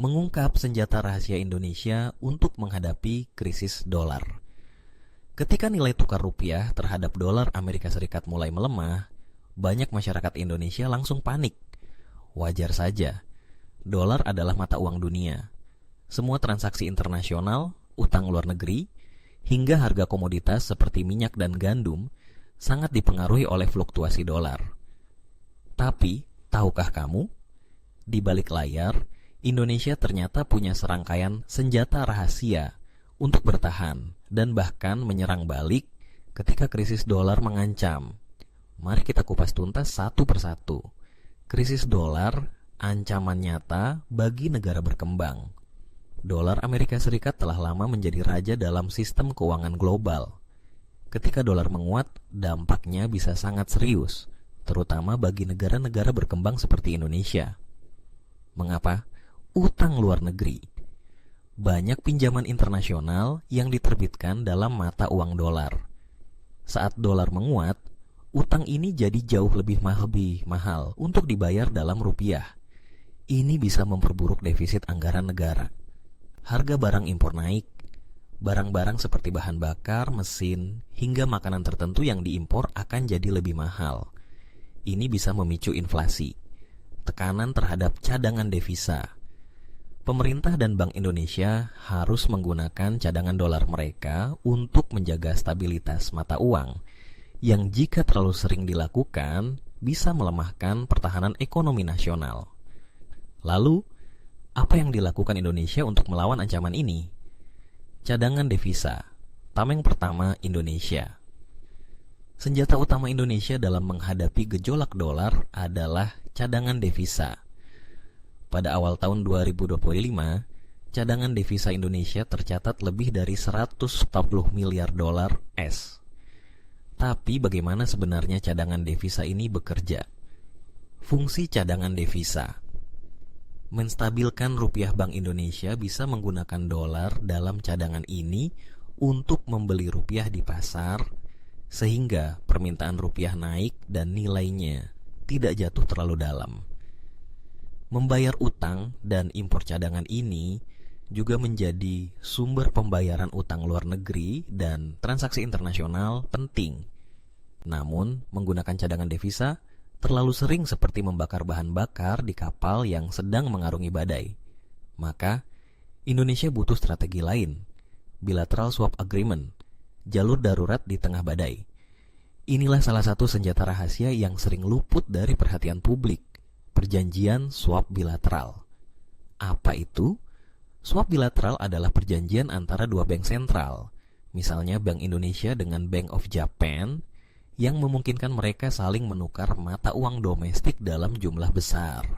mengungkap senjata rahasia Indonesia untuk menghadapi krisis dolar. Ketika nilai tukar rupiah terhadap dolar Amerika Serikat mulai melemah, banyak masyarakat Indonesia langsung panik. Wajar saja, dolar adalah mata uang dunia. Semua transaksi internasional, utang luar negeri, hingga harga komoditas seperti minyak dan gandum sangat dipengaruhi oleh fluktuasi dolar. Tapi, tahukah kamu? Di balik layar, Indonesia ternyata punya serangkaian senjata rahasia untuk bertahan dan bahkan menyerang balik ketika krisis dolar mengancam. Mari kita kupas tuntas satu persatu. Krisis dolar, ancaman nyata bagi negara berkembang. Dolar Amerika Serikat telah lama menjadi raja dalam sistem keuangan global. Ketika dolar menguat, dampaknya bisa sangat serius, terutama bagi negara-negara berkembang seperti Indonesia. Mengapa? Utang luar negeri. Banyak pinjaman internasional yang diterbitkan dalam mata uang dolar. Saat dolar menguat, utang ini jadi jauh lebih mahal untuk dibayar dalam rupiah. Ini bisa memperburuk defisit anggaran negara. Harga barang impor naik. Barang-barang seperti bahan bakar, mesin, hingga makanan tertentu yang diimpor akan jadi lebih mahal. Ini bisa memicu inflasi, tekanan terhadap cadangan devisa. Pemerintah dan Bank Indonesia harus menggunakan cadangan dolar mereka untuk menjaga stabilitas mata uang, yang jika terlalu sering dilakukan bisa melemahkan pertahanan ekonomi nasional. Lalu, apa yang dilakukan Indonesia untuk melawan ancaman ini? Cadangan devisa. Tameng pertama Indonesia. Senjata utama Indonesia dalam menghadapi gejolak dolar adalah cadangan devisa. Pada awal tahun 2025, cadangan devisa Indonesia tercatat lebih dari 140 miliar dolar AS. Tapi bagaimana sebenarnya cadangan devisa ini bekerja? Fungsi cadangan devisa menstabilkan rupiah. Bank Indonesia bisa menggunakan dolar dalam cadangan ini untuk membeli rupiah di pasar, sehingga permintaan rupiah naik dan nilainya tidak jatuh terlalu dalam. Membayar utang dan impor cadangan ini juga menjadi sumber pembayaran utang luar negeri dan transaksi internasional penting. Namun, menggunakan cadangan devisa terlalu sering seperti membakar bahan bakar di kapal yang sedang mengarungi badai. Maka, Indonesia butuh strategi lain, bilateral swap agreement, jalur darurat di tengah badai. Inilah salah satu senjata rahasia yang sering luput dari perhatian publik, perjanjian swap bilateral. Apa itu? Swap bilateral adalah perjanjian antara dua bank sentral, misalnya Bank Indonesia dengan Bank of Japan, yang memungkinkan mereka saling menukar mata uang domestik dalam jumlah besar.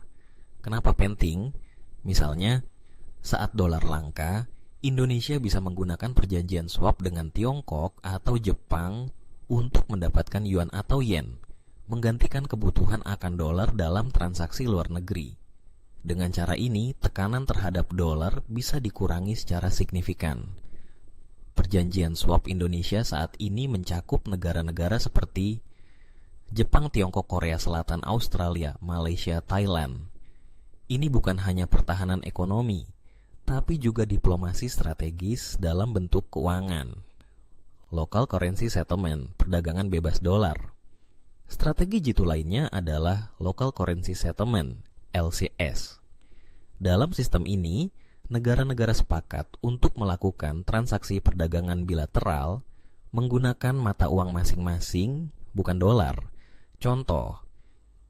Kenapa penting? Misalnya, saat dolar langka, Indonesia bisa menggunakan perjanjian swap dengan Tiongkok atau Jepang untuk mendapatkan yuan atau yen, menggantikan kebutuhan akan dolar dalam transaksi luar negeri. Dengan cara ini, tekanan terhadap dolar bisa dikurangi secara signifikan. Perjanjian swap Indonesia saat ini mencakup negara-negara seperti Jepang, Tiongkok, Korea Selatan, Australia, Malaysia, Thailand. Ini bukan hanya pertahanan ekonomi, tapi juga diplomasi strategis dalam bentuk keuangan. Local Currency Settlement, perdagangan bebas dolar. Strategi jitu lainnya adalah Local Currency Settlement, LCS. Dalam sistem ini, negara-negara sepakat untuk melakukan transaksi perdagangan bilateral menggunakan mata uang masing-masing, bukan dolar. Contoh,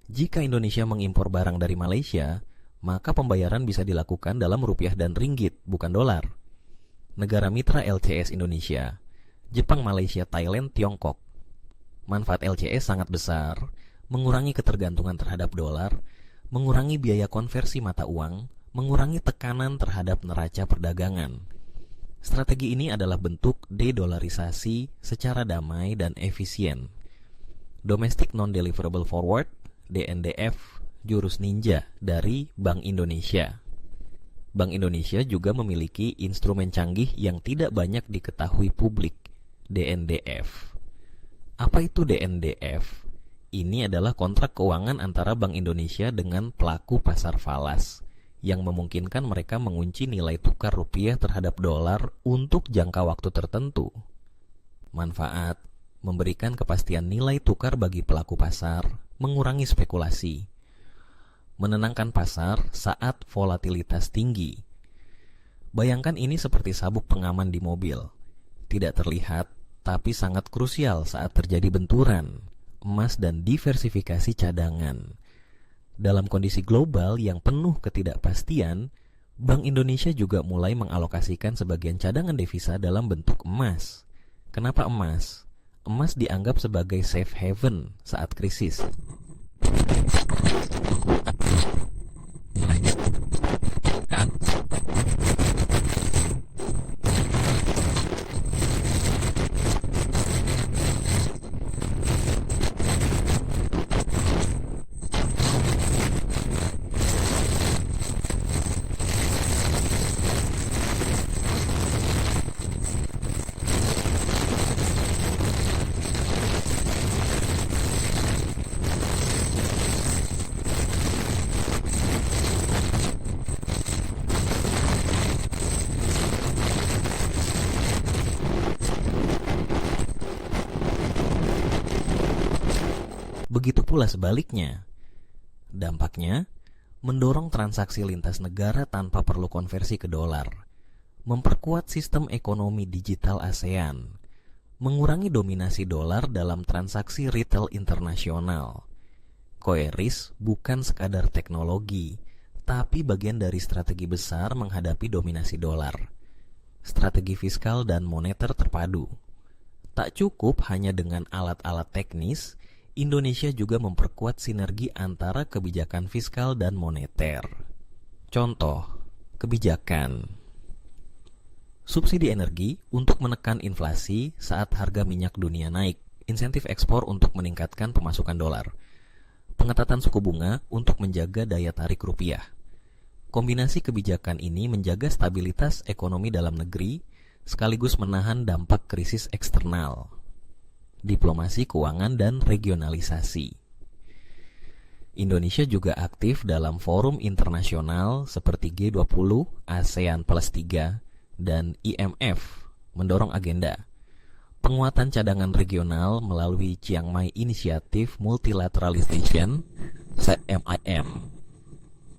jika Indonesia mengimpor barang dari Malaysia, maka pembayaran bisa dilakukan dalam rupiah dan ringgit, bukan dolar. Negara mitra LCS Indonesia, Jepang, Malaysia, Thailand, Tiongkok. Manfaat LCS sangat besar, mengurangi ketergantungan terhadap dolar, mengurangi biaya konversi mata uang, mengurangi tekanan terhadap neraca perdagangan. Strategi ini adalah bentuk de-dolarisasi secara damai dan efisien. Domestic Non-Deliverable Forward, DNDF, jurus ninja dari Bank Indonesia. Bank Indonesia juga memiliki instrumen canggih yang tidak banyak diketahui publik, DNDF. Apa itu DNDF? Ini adalah kontrak keuangan antara Bank Indonesia dengan pelaku pasar falas, yang memungkinkan mereka mengunci nilai tukar rupiah terhadap dolar untuk jangka waktu tertentu. Manfaat: memberikan kepastian nilai tukar bagi pelaku pasar, mengurangi spekulasi, menenangkan pasar saat volatilitas tinggi. Bayangkan ini seperti sabuk pengaman di mobil. Tidak terlihat, tapi sangat krusial saat terjadi benturan emas dan diversifikasi cadangan. Dalam kondisi global yang penuh ketidakpastian, Bank Indonesia juga mulai mengalokasikan sebagian cadangan devisa dalam bentuk emas. Kenapa emas? Emas dianggap sebagai safe haven saat krisis. Begitu pula sebaliknya. Dampaknya, mendorong transaksi lintas negara tanpa perlu konversi ke dolar, memperkuat sistem ekonomi digital ASEAN, mengurangi dominasi dolar dalam transaksi retail internasional. QRIS bukan sekadar teknologi, tapi bagian dari strategi besar menghadapi dominasi dolar. Strategi fiskal dan moneter terpadu. Tak cukup hanya dengan alat-alat teknis, Indonesia juga memperkuat sinergi antara kebijakan fiskal dan moneter. Contoh, kebijakan subsidi energi untuk menekan inflasi saat harga minyak dunia naik, insentif ekspor untuk meningkatkan pemasukan dolar, pengetatan suku bunga untuk menjaga daya tarik rupiah. Kombinasi kebijakan ini menjaga stabilitas ekonomi dalam negeri sekaligus menahan dampak krisis eksternal. Diplomasi keuangan dan regionalisasi. Indonesia juga aktif dalam forum internasional seperti G20, ASEAN Plus 3, dan IMF, mendorong agenda penguatan cadangan regional melalui Chiang Mai Initiative Multilateralization, CMIM.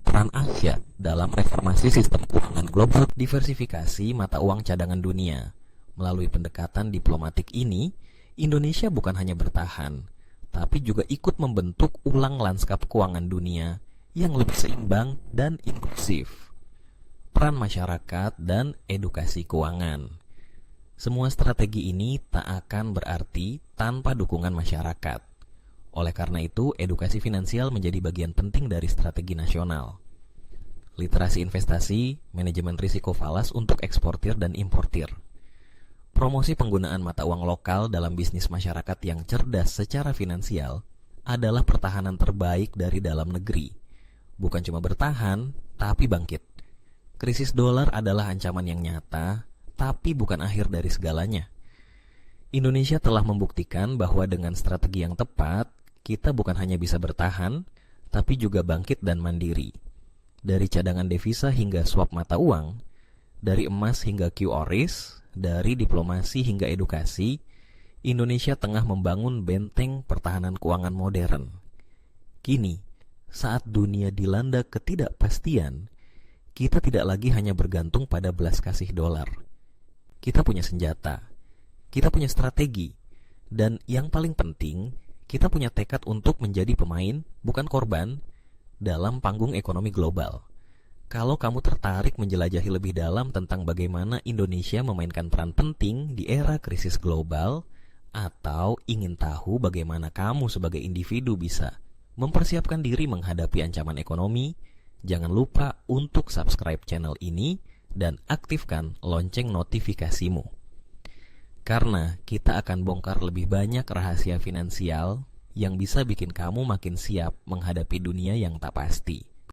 Peran Asia dalam reformasi sistem keuangan global, diversifikasi mata uang cadangan dunia. Melalui pendekatan diplomatik ini, Indonesia bukan hanya bertahan, tapi juga ikut membentuk ulang lanskap keuangan dunia yang lebih seimbang dan inklusif. Peran masyarakat dan edukasi keuangan. Semua strategi ini tak akan berarti tanpa dukungan masyarakat. Oleh karena itu, edukasi finansial menjadi bagian penting dari strategi nasional. Literasi investasi, manajemen risiko falas untuk eksportir dan importir. Promosi penggunaan mata uang lokal dalam bisnis masyarakat yang cerdas secara finansial adalah pertahanan terbaik dari dalam negeri. Bukan cuma bertahan, tapi bangkit. Krisis dolar adalah ancaman yang nyata, tapi bukan akhir dari segalanya. Indonesia telah membuktikan bahwa dengan strategi yang tepat, kita bukan hanya bisa bertahan, tapi juga bangkit dan mandiri. Dari cadangan devisa hingga swap mata uang, dari emas hingga QRIS, dari diplomasi hingga edukasi, Indonesia tengah membangun benteng pertahanan keuangan modern. Kini, saat dunia dilanda ketidakpastian, kita tidak lagi hanya bergantung pada belas kasih dolar. Kita punya senjata, kita punya strategi, dan yang paling penting, kita punya tekad untuk menjadi pemain, bukan korban, dalam panggung ekonomi global. Kalau kamu tertarik menjelajahi lebih dalam tentang bagaimana Indonesia memainkan peran penting di era krisis global, atau ingin tahu bagaimana kamu sebagai individu bisa mempersiapkan diri menghadapi ancaman ekonomi, jangan lupa untuk subscribe channel ini dan aktifkan lonceng notifikasimu. Karena kita akan bongkar lebih banyak rahasia finansial yang bisa bikin kamu makin siap menghadapi dunia yang tak pasti.